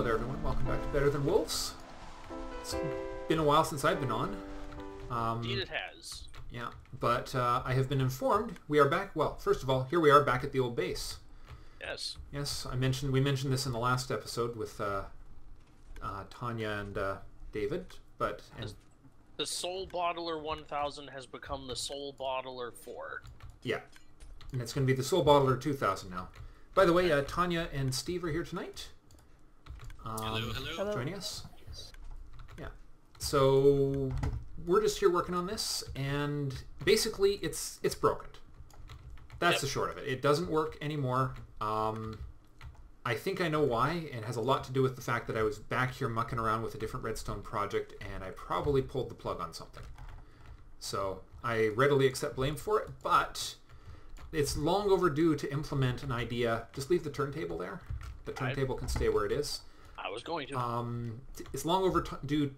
Hello there, everyone. Welcome back to Better Than Wolves. It's been a while since I've been on. Indeed it has. Yeah, but I have been informed we are back. Well, first of all, here we are back at the old base. Yes. Yes, we mentioned this in the last episode with Tanya and David, but... The Soul Bottler 1000 has become the Soul Bottler 4. Yeah, and it's going to be the Soul Bottler 2000 now. By the way, Tanya and Steve are here tonight. Hello. Joining us. Yeah. So we're just here working on this, and basically it's broken. That's the short of it. It doesn't work anymore. I think I know why. It has a lot to do with the fact that I was back here mucking around with a different Redstone project, and I probably pulled the plug on something. So I readily accept blame for it, but it's long overdue to implement an idea. Just leave the turntable there. The turntable can stay where it is. I was going to. It's long overdue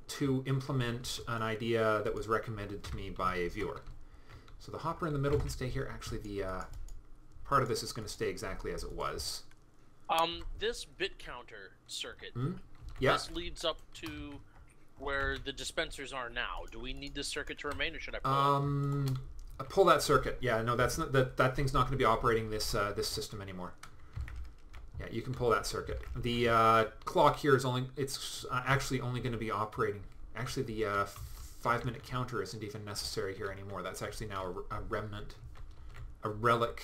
to implement an idea that was recommended to me by a viewer. So the hopper in the middle can stay here. Actually, the part of this is going to stay exactly as it was. This bit counter circuit. Yeah. This leads up to where the dispensers are now. Do we need this circuit to remain, or should I pull that circuit? Yeah, no, that's not that thing's not going to be operating this this system anymore. Yeah, you can pull that circuit. The clock here is actually only going to be operating. Actually, the 5-minute counter isn't even necessary here anymore. That's actually now a remnant, a relic.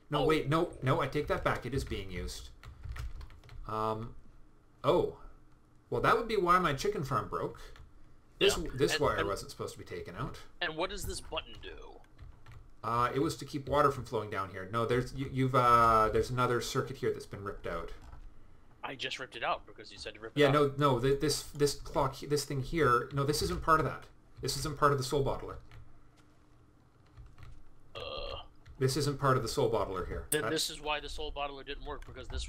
No, wait, no, I take that back. It is being used. Oh, well, that would be why my chicken farm broke. This wire wasn't supposed to be taken out. And what does this button do? It was to keep water from flowing down here. No, there's another circuit here that's been ripped out. I just ripped it out because you said to rip it Yeah, out. no, this clock, this thing here. No, this isn't part of that. This isn't part of the Soul Bottler. This isn't part of the Soul Bottler here. Then this is why the Soul Bottler didn't work, because this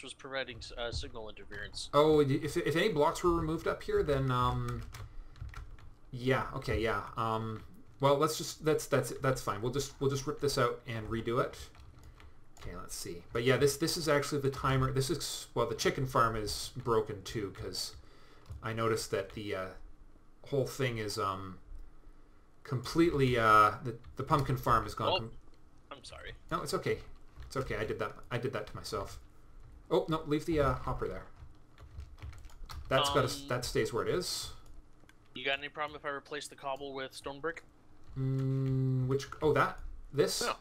was preventing signal interference. Oh, if any blocks were removed up here, then yeah, okay, yeah. Well, that's fine. We'll just rip this out and redo it. Okay, let's see. But yeah, this is actually the timer. This is, well, the chicken farm is broken too, because I noticed that the whole thing is completely the pumpkin farm is gone. I'm sorry. No, it's okay. It's okay. I did that to myself. Oh no, leave the hopper there. That stays where it is. You got any problem if I replace the cobble with stone brick? Which? Oh, this? No.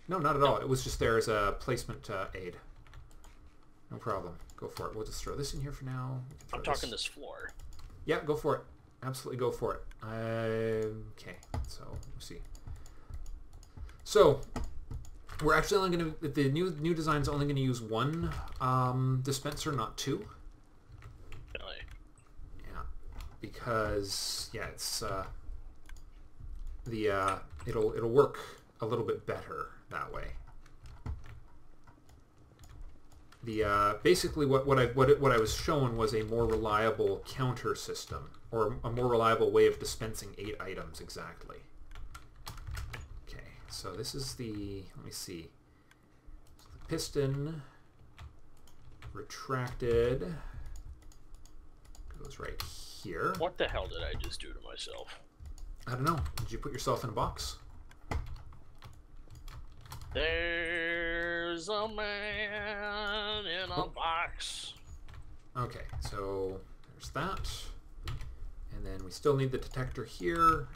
No, not at all. It was just there as a placement aid. No problem. Go for it. We'll just throw this in here for now. I'm talking this floor. Yeah, go for it. Absolutely go for it. Okay, so let's see. So we're actually only going to, the new design is only going to use one dispenser, not two. Really? Yeah, because yeah, it's it'll work a little bit better that way. The basically what I was shown was a more reliable counter system, or a more reliable way of dispensing 8 items exactly. Okay, so this is the, let me see. So the piston retracted goes right here. What the hell did I just do to myself? I don't know. Did you put yourself in a box? There's a man in a box. Okay, so there's that. And then we still need the detector here.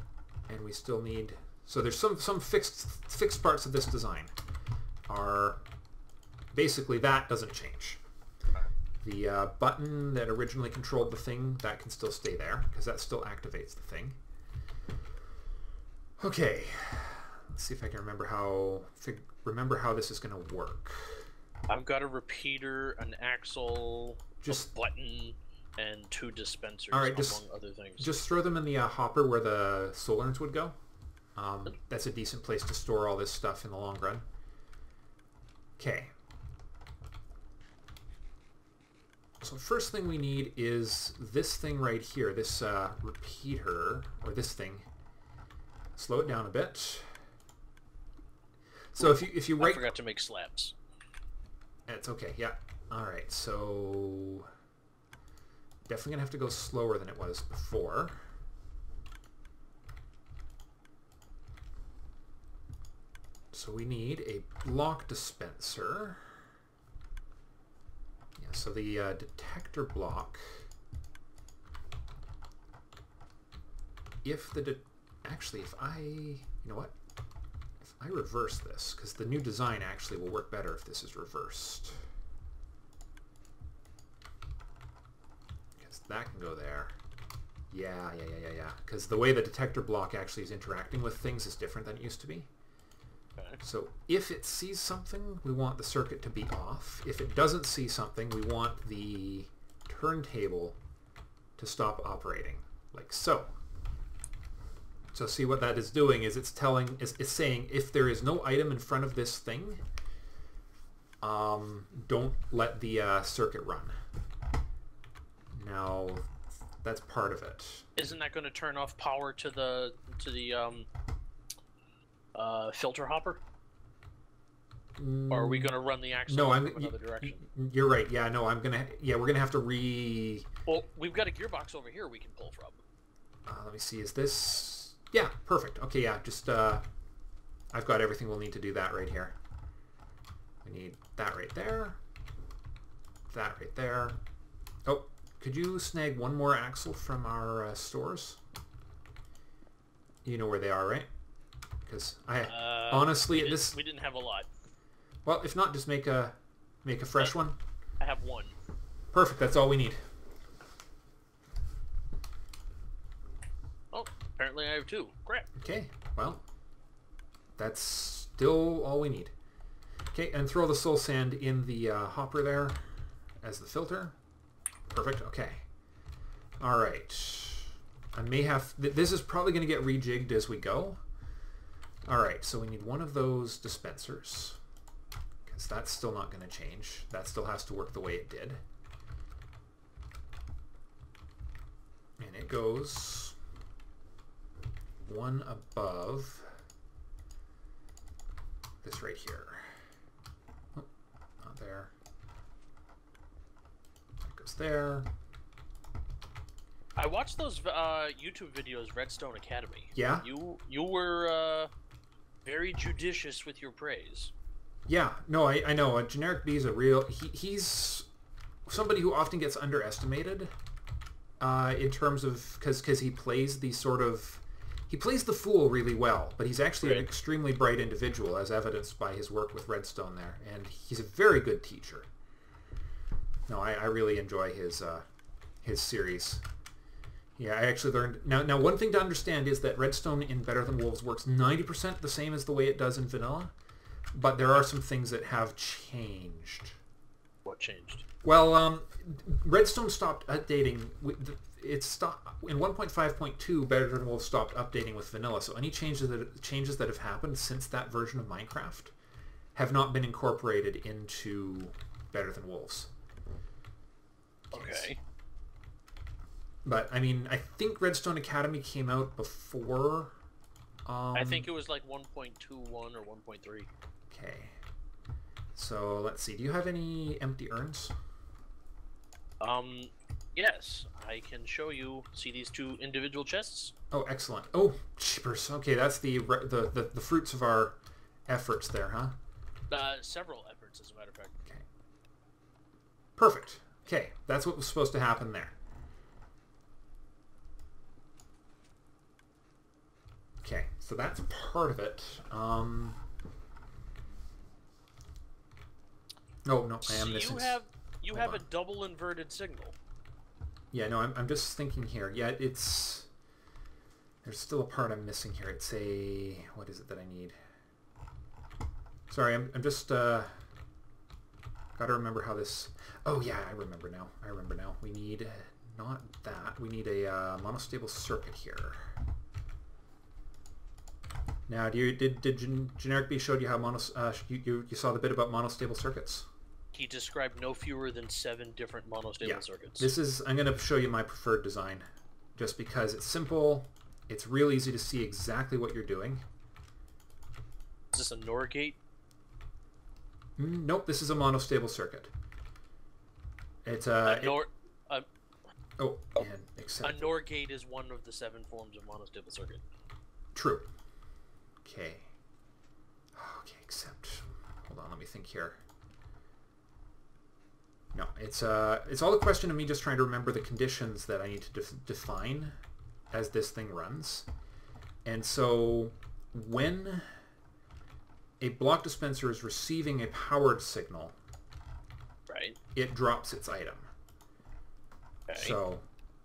And we still need... So there's some fixed parts of this design. Are basically, that doesn't change. The button that originally controlled the thing, that can still stay there, because that still activates the thing. Okay. Let's see if I can remember how this is going to work. I've got a repeater, an axle, a button, and 2 dispensers, all right, among other things. Just throw them in the hopper where the solarns would go. That's a decent place to store all this stuff in the long run. Okay. So first thing we need is this thing right here, this repeater, or this thing. Slow it down a bit. So if you I forgot to make slabs. It's okay, yeah. Alright, so definitely going to have to go slower than it was before. So we need a block dispenser. Yeah, so the detector block, if the, actually if I, you know what? If I reverse this, because the new design actually will work better if this is reversed. That can go there. Yeah. Because the way the detector block actually is interacting with things is different than it used to be. Okay. So if it sees something, we want the circuit to be off. If it doesn't see something, we want the turntable to stop operating, like so. So see what that is doing is it's saying if there is no item in front of this thing, don't let the circuit run. Now, that's part of it. Isn't that going to turn off power to the filter hopper? Or are we going to run the axle in another direction? You're right. Yeah, no, we're gonna have to Well, we've got a gearbox over here we can pull from. Let me see. Is this? Yeah, perfect. Okay, yeah. Just I've got everything we'll need to do that right here. We need that right there. That right there. Oh. Could you snag one more axle from our stores? You know where they are, right? Because honestly, we didn't have a lot. Well, if not, just make a fresh one. I have one. Perfect. That's all we need. Oh, apparently I have two. Crap. Okay. Well, that's still all we need. Okay, and throw the soul sand in the hopper there as the filter. Perfect. Okay. All right. I may have... This is probably going to get rejigged as we go. All right. So we need one of those dispensers. Because that's still not going to change. That still has to work the way it did. And it goes one above this right here. Oh, not there. There. I watched those YouTube videos, Redstone Academy. Yeah? You were very judicious with your praise. Yeah, no, I know. Generic B is a real... He's somebody who often gets underestimated in terms of... Because he plays the sort of... He plays the fool really well, but he's actually an extremely bright individual, as evidenced by his work with Redstone there. And he's a very good teacher. No, I really enjoy his series. Yeah, I actually learned... Now, one thing to understand is that Redstone in Better Than Wolves works 90% the same as the way it does in vanilla, but there are some things that have changed. What changed? Well, Redstone stopped updating... It stopped in 1.5.2. Better Than Wolves stopped updating with vanilla, so any changes that have happened since that version of Minecraft have not been incorporated into Better Than Wolves. Okay. But, I mean, I think Redstone Academy came out before... I think it was like 1.21 or 1.3. Okay. So, let's see. Do you have any empty urns? Yes. I can show you. See these two individual chests? Oh, excellent. Oh, cheapers. Okay, that's the fruits of our efforts there, huh? Several efforts, as a matter of fact. Okay. Perfect. Okay, that's what was supposed to happen there. Okay, so that's part of it. No, I am missing. You have a double inverted signal. Yeah, no, I'm just thinking here. Yeah, there's still a part I'm missing here. It's a... What is it that I need? Sorry, I'm just... Gotta remember how this... Oh, yeah, I remember now. We need... Not that. We need a monostable circuit here. Now, did Generic B showed you how you saw the bit about monostable circuits? He described no fewer than 7 different monostable circuits. I'm going to show you my preferred design, just because it's simple. It's real easy to see exactly what you're doing. Is this a NOR gate? Nope, this is a monostable circuit. It's A NOR, and accept. A NOR gate is one of the 7 forms of monostable circuit. True. Okay. Okay, except. Hold on, let me think here. No, it's all a question of me just trying to remember the conditions that I need to define as this thing runs. And so when a block dispenser is receiving a powered signal, right, it drops its item. Okay. So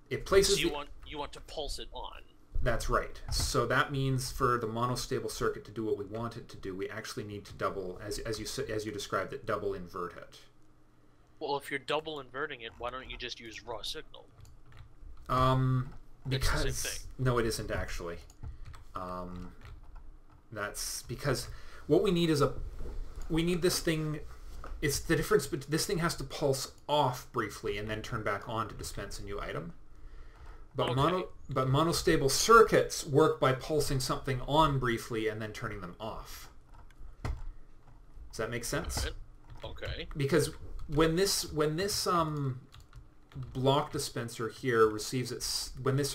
it places. So you want to pulse it on. That's right. So that means for the monostable circuit to do what we want it to do, we actually need to double, as you described it, double invert it. Well, if you're double inverting it, why don't you just use raw signal? Because it's the same thing. No, it isn't actually. That's because what we need is we need this thing. It's the difference, but this thing has to pulse off briefly and then turn back on to dispense a new item. But Okay. monostable circuits work by pulsing something on briefly and then turning them off. Does that make sense? Okay. Because when this block dispenser here receives when this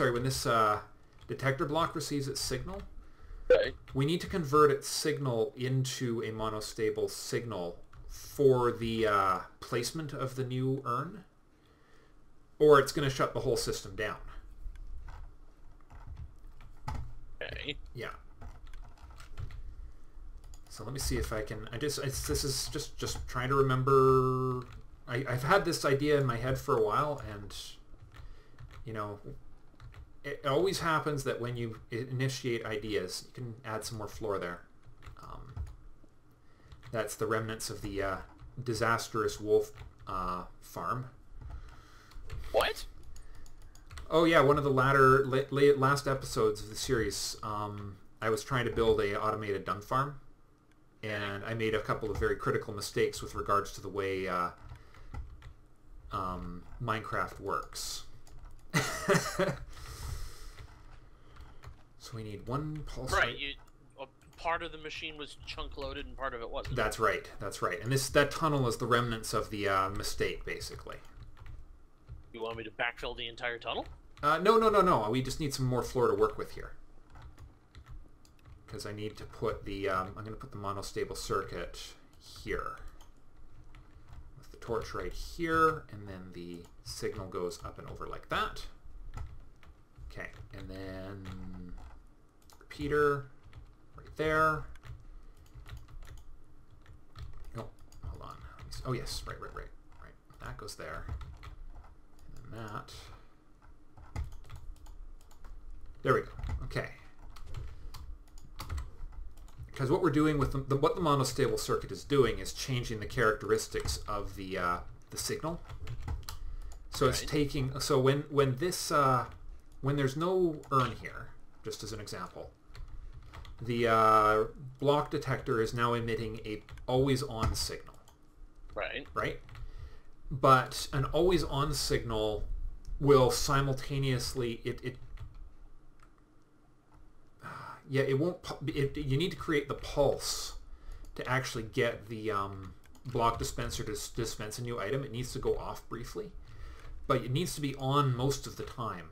detector block receives its signal, Right. we need to convert its signal into a monostable signal for the placement of the new urn, or it's going to shut the whole system down. Okay. Yeah. So let me see if I can. This is just trying to remember. I've had this idea in my head for a while, and you know, it always happens that when you initiate ideas, you can add some more floor there. That's the remnants of the disastrous wolf farm. What? Oh yeah, one of the last episodes of the series, I was trying to build a automated dung farm, and I made a couple of very critical mistakes with regards to the way Minecraft works. So we need one pulse. Right. Part of the machine was chunk loaded and part of it wasn't. That's right. That's right. And that tunnel is the remnants of the mistake, basically. You want me to backfill the entire tunnel? No. We just need some more floor to work with here. Because I need to put the... I'm going to put the monostable circuit here. With the torch right here, and then the signal goes up and over like that. Okay, and then repeater right there. Oh, hold on. Oh yes, right. That goes there. And then that. There we go. Okay. Because what we're doing with what the monostable circuit is doing is changing the characteristics of the signal. So it's taking. So when there's no urn here, just as an example, the block detector is now emitting a always-on signal. Right. But an always-on signal will simultaneously it won't. You need to create the pulse to actually get the block dispenser to dispense a new item. It needs to go off briefly, but it needs to be on most of the time.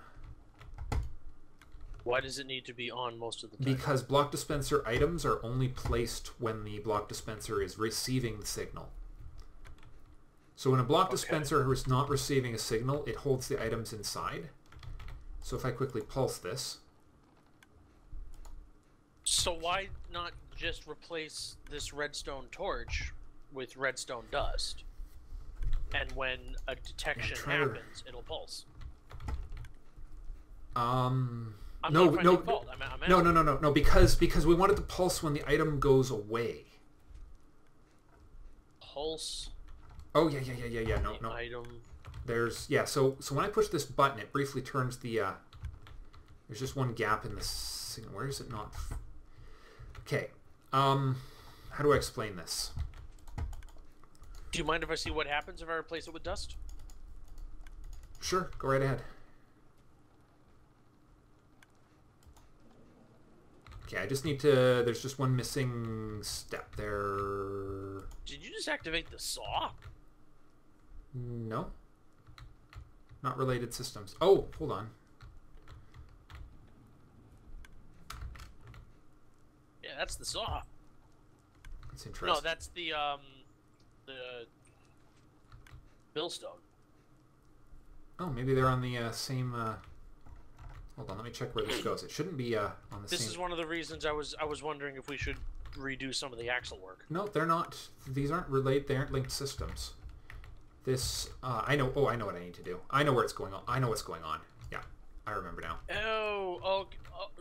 Why does it need to be on most of the time? Because block dispenser items are only placed when the block dispenser is receiving the signal. So when a block dispenser is not receiving a signal, it holds the items inside. So if I quickly pulse this... So why not just replace this redstone torch with redstone dust? And when a detection happens, it'll pulse. No, because we wanted to pulse when the item goes away. Pulse. Oh yeah. No. Item. So when I push this button, it briefly turns the. There's just one gap in the signal. Where is it not? Okay. How do I explain this? Do you mind if I see what happens if I replace it with dust? Sure, go right ahead. Okay, I just need to... There's just one missing step there. Did you just activate the saw? No. Not related systems. Oh, hold on. Yeah, that's the saw. That's interesting. No, that's the millstone. Oh, maybe they're on the same... Hold on, let me check where this goes. It shouldn't be on the same... This is one of the reasons I was wondering if we should redo some of the axle work. No, they're not. These aren't related. They aren't linked systems. This, I know. Oh, I know what I need to do. I know where it's going on. I know what's going on. Yeah, I remember now. Oh,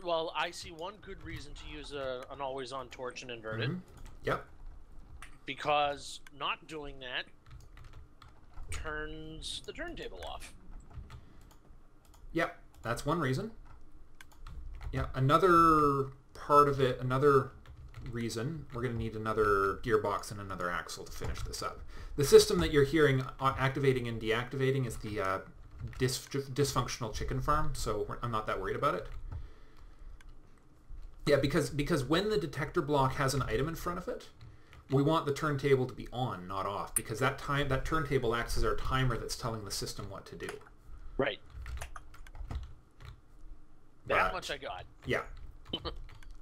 well, I see one good reason to use an always-on torch and invert it. Yep. Because not doing that turns the turntable off. Yep, that's one reason. Yeah, another part of it, another reason, we're going to need another gearbox and another axle to finish this up. The system that you're hearing activating and deactivating is the dysfunctional chicken farm, so I'm not that worried about it. Yeah, because when the detector block has an item in front of it, we want the turntable to be on, not off, because that turntable acts as our timer that's telling the system what to do. Right. That much I got. Yeah.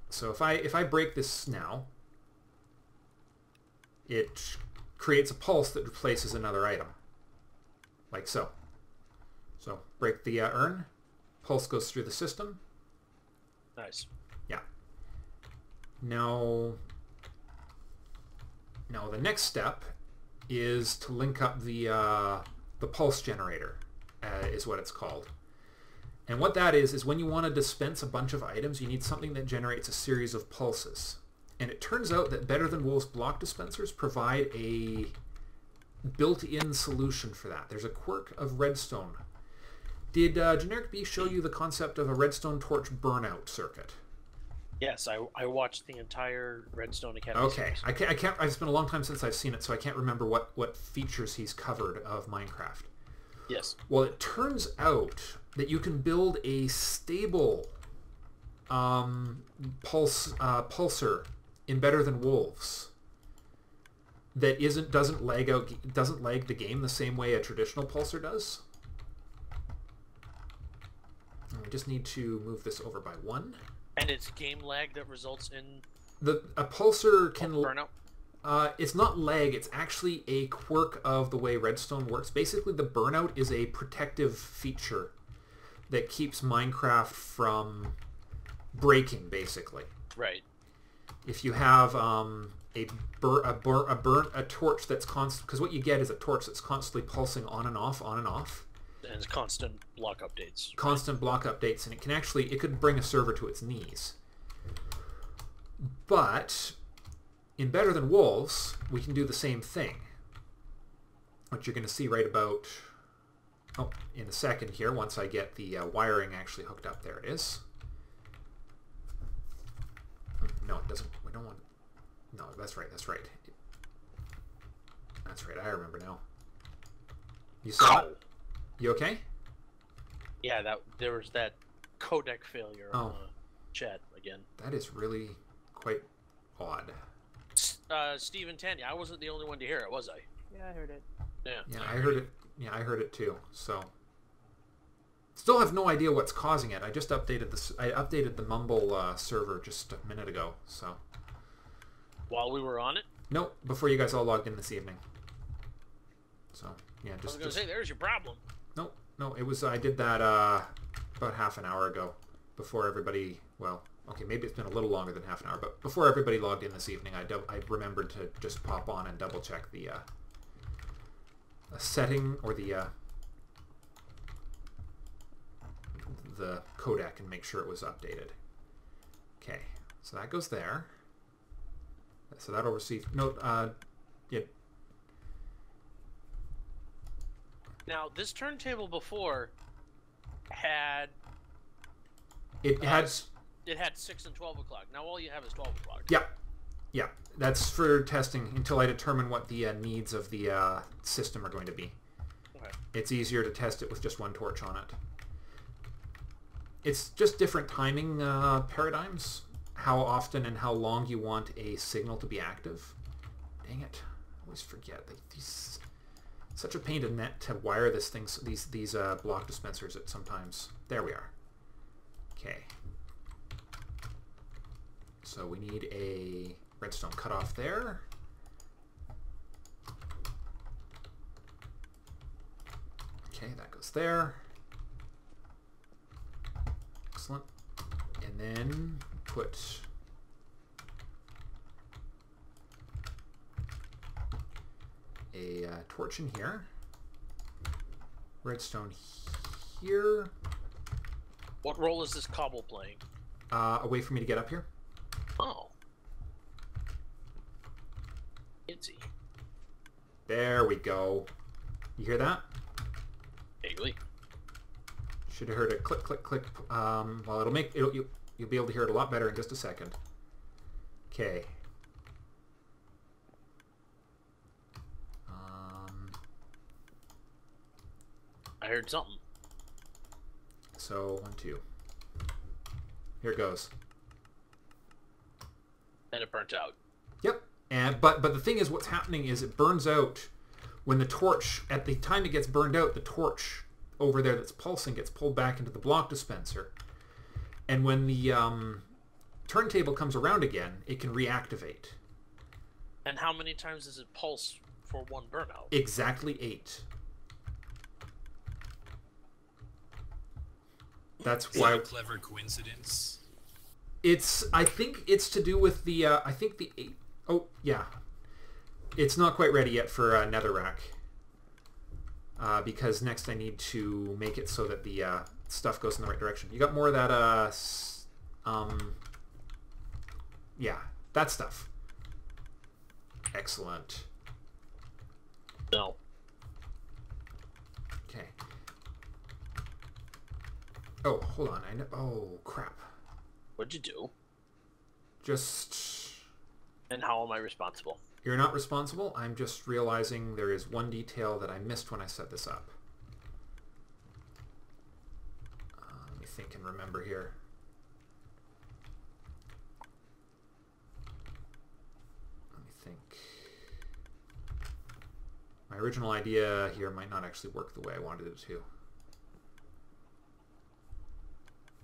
So if I break this now, it creates a pulse that replaces another item, like so. So break the urn, pulse goes through the system. Nice. Yeah. Now the next step is to link up the pulse generator, is what it's called. And what that is when you want to dispense a bunch of items, you need something that generates a series of pulses. And it turns out that Better Than Wolves block dispensers provide a built-in solution for that. There's a quirk of redstone. Did Generic B show you the concept of a redstone torch burnout circuit? Yes, I watched the entire Redstone Academy Okay, series. I can't. It's been a long time since I've seen it, so I can't remember what features he's covered of Minecraft. Yes. Well, it turns out that you can build a stable pulsar in Better Than Wolves that doesn't lag the game the same way a traditional pulsar does. And we just need to move this over by 1. And it's game lag that results in a pulsar can burnout. It's not lag, it's actually a quirk of the way Redstone works. Basically, the burnout is a protective feature that keeps Minecraft from breaking, basically. Right. If you have a torch that's constant, because what you get is a torch that's constantly pulsing on and off, on and off. And it's constant block updates. Constant block updates, and it could bring a server to its knees. But in Better Than Wolves, we can do the same thing. What you're going to see right about in a second here, once I get the wiring actually hooked up. There it is. No, it doesn't. We don't want... No, that's right. That's right. That's right. I remember now. You saw it? You okay? Yeah, there was that codec failure on the chat again. That is really quite odd. Steven Tanya, I wasn't the only one to hear it, was I? Yeah, I heard it. Yeah, I heard it. Yeah, I heard it too. So, still have no idea what's causing it. I just updated this. I updated the Mumble server just a minute ago. So, while we were on it? Nope, before you guys all logged in this evening. So, yeah, I was gonna say, there's your problem. No, it was. I did that about half an hour ago, before everybody. Well, okay, maybe it's been a little longer than half an hour, but before everybody logged in this evening, I remembered to just pop on and double check the setting or the codec and make sure it was updated. Okay, so that goes there. So that'll receive yeah. Now, this turntable before had... It had 6 and 12 o'clock. Now all you have is 12 o'clock. Yeah. That's for testing until I determine what the needs of the system are going to be. Okay. It's easier to test it with just one torch on it. It's just different timing paradigms. How often and how long you want a signal to be active. Dang it. I always forget that Such a pain to wire these block dispensers at sometimes. There we are. Okay. So we need a redstone cutoff there. Okay, that goes there. Excellent. And then put a torch in here. Redstone here. What role is this cobble playing? A way for me to get up here. Oh. Itsy. There we go. You hear that? Vaguely. Should have heard a click, click, click. Well, you'll be able to hear it a lot better in just a second. Okay. I heard something. So 1, 2. Here it goes. And it burnt out. Yep. And but the thing is, what's happening is it burns out when the torch. At the time it gets burned out, the torch over there that's pulsing gets pulled back into the block dispenser, and when the turntable comes around again, it can reactivate. And how many times does it pulse for one burnout? Exactly 8. That's Is why. that a clever coincidence? I think it's to do with the. I think the 8. Oh yeah, it's not quite ready yet for Netherrack. Because next I need to make it so that the stuff goes in the right direction. You got more of that, yeah, that stuff. Excellent. No. Okay. Oh, hold on. Oh, crap. What'd you do? Just... And how am I responsible? You're not responsible. I'm just realizing there is one detail that I missed when I set this up. Let me think and remember here. Let me think. My original idea here might not actually work the way I wanted it to.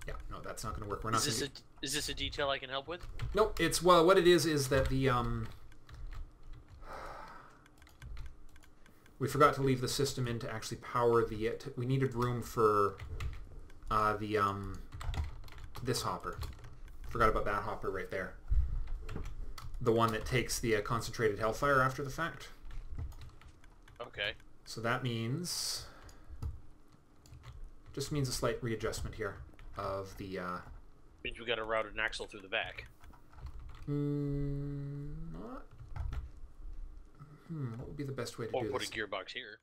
Yeah, no, that's not going to work. We're not. Is this a detail I can help with? Nope. It's, well, what it is that the we forgot to leave the system in to actually power the. We needed room for this hopper. Forgot about that hopper right there. The one that takes the concentrated hellfire after the fact. Okay. So that means, just means a slight readjustment here of the. Means we got to route an axle through the back. Not. What would be the best way to do this? Or put a gearbox here.